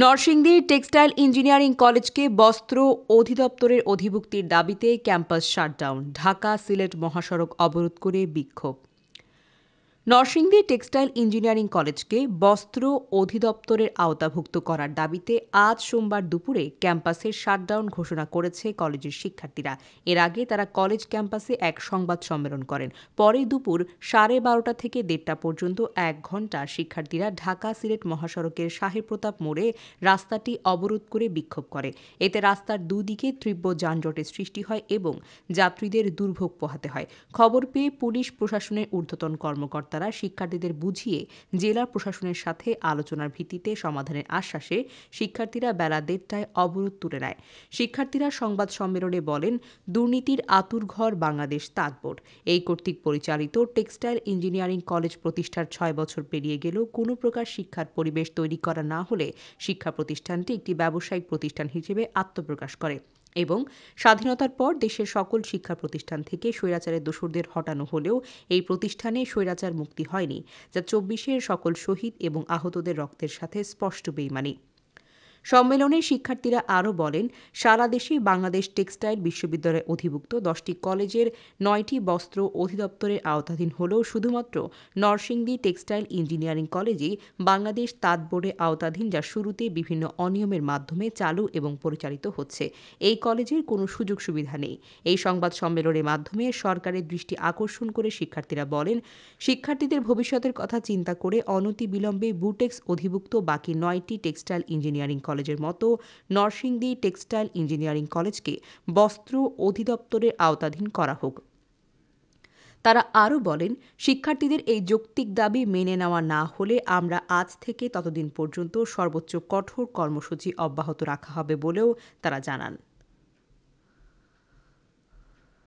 নরসিংদীর textile engineering কলেজকে বস্ত্র অধিদপ্তরের অধিভুক্তির দাবিতে ক্যাম্পাস শাটডাউন, ঢাকা সিলেট মহাসড়ক অবরোধ করে বিক্ষোভ। নরসিংদী টেক্সটাইল ইঞ্জিনিয়ারিং কলেজকে বস্ত্র অধিদপ্তরের আওতাভুক্ত করার দাবিতে আজ সোমবার দুপুরে ক্যাম্পাসের শাটডাউন ঘোষণা করেছে কলেজের শিক্ষার্থীরা। এর আগে তারা কলেজ ক্যাম্পাসে এক সংবাদ সম্মেলন করেন। পরে দুপুর 12:30 থেকে 1:30 পর্যন্ত 1 ঘণ্টা শিক্ষার্থীরা ঢাকা সিলেট মহাসড়কের শাহে প্রতাপ মোড়ে রাস্তাটি অবরোধ করে বিক্ষোভ করে। এতে রাস্তার দুদিকে তীব্র যানজটের সৃষ্টি হয় এবং যাত্রীদের দুর্ভোগ পোহাতে হয়। খবর পেয়ে পুলিশ প্রশাসনের ঊর্ধ্বতন কর্মকর্তা তারা শিক্ষার্থীদের বুঝিয়ে জেলা প্রশাসনের সাথে আলোচনার ভিত্তিতে সমাধানের আশ্বাসে শিক্ষার্থীরা বেলা 1:30টায় অবরোধ তুলে নেয়। শিক্ষার্থীরা সংবাদ সম্মেলনে বলেন, দুর্নীতির আঁতুড়ঘর বাংলাদেশ তাঁত বোর্ড। এই কর্তৃক পরিচালিত টেক্সটাইল ইঞ্জিনিয়ারিং কলেজ প্রতিষ্ঠার 6 বছর পেরিয়ে গেলেও কোনো প্রকার শিক্ষার পরিবেশ তৈরি করা না হলে শিক্ষা প্রতিষ্ঠানটি একটি ব্যবসায়িক প্রতিষ্ঠান হিসেবে আত্মপ্রকাশ করে এবং স্বাধীনতার পর দেশের সকল শিক্ষা প্রতিষ্ঠান থেকে স্বৈরাচারের দোসরদের হটানো হলেও এই প্রতিষ্ঠানে স্বৈরাচার মুক্তি হয়নি, যা 24-এর সকল শহীদ এবং আহতদের রক্তের সাথে স্পষ্ট বেইমানি। সম্মেলনে শিক্ষার্থীরা আরও বলেন, সারা দেশে বাংলাদেশ টেক্সটাইল বিশ্ববিদ্যালয়ের অধিভুক্ত 10টি কলেজের 9টি বস্ত্র অধিদপ্তরের আওতাধীন হলেও শুধুমাত্র নরসিংদী টেক্সটাইল ইঞ্জিনিয়ারিং কলেজই বাংলাদেশ তাঁত বোর্ডের আওতাধীন, যা শুরুতে বিভিন্ন অনিয়মের মাধ্যমে চালু এবং পরিচালিত হচ্ছে। এই কলেজের কোনো সুযোগ সুবিধা নেই। এই সংবাদ সম্মেলনের মাধ্যমে সরকারের দৃষ্টি আকর্ষণ করে শিক্ষার্থীরা বলেন, শিক্ষার্থীদের ভবিষ্যতের কথা চিন্তা করে অনতিবিলম্বে বুটেক্স অধিভুক্ত বাকি 9টি টেক্সটাইল ইঞ্জিনিয়ারিং কলেজের মতো নরসিংদী টেক্সটাইল ইঞ্জিনিয়ারিং কলেজকে বস্ত্র অধিদপ্তরের আওতাধীন করা হোক। তারা আরও বলেন, শিক্ষার্থীদের এই যৌক্তিক দাবি মেনে নেওয়া না হলে আমরা আজ থেকে ততদিন পর্যন্ত সর্বোচ্চ কঠোর কর্মসূচি অব্যাহত রাখা হবে বলেও তারা জানান।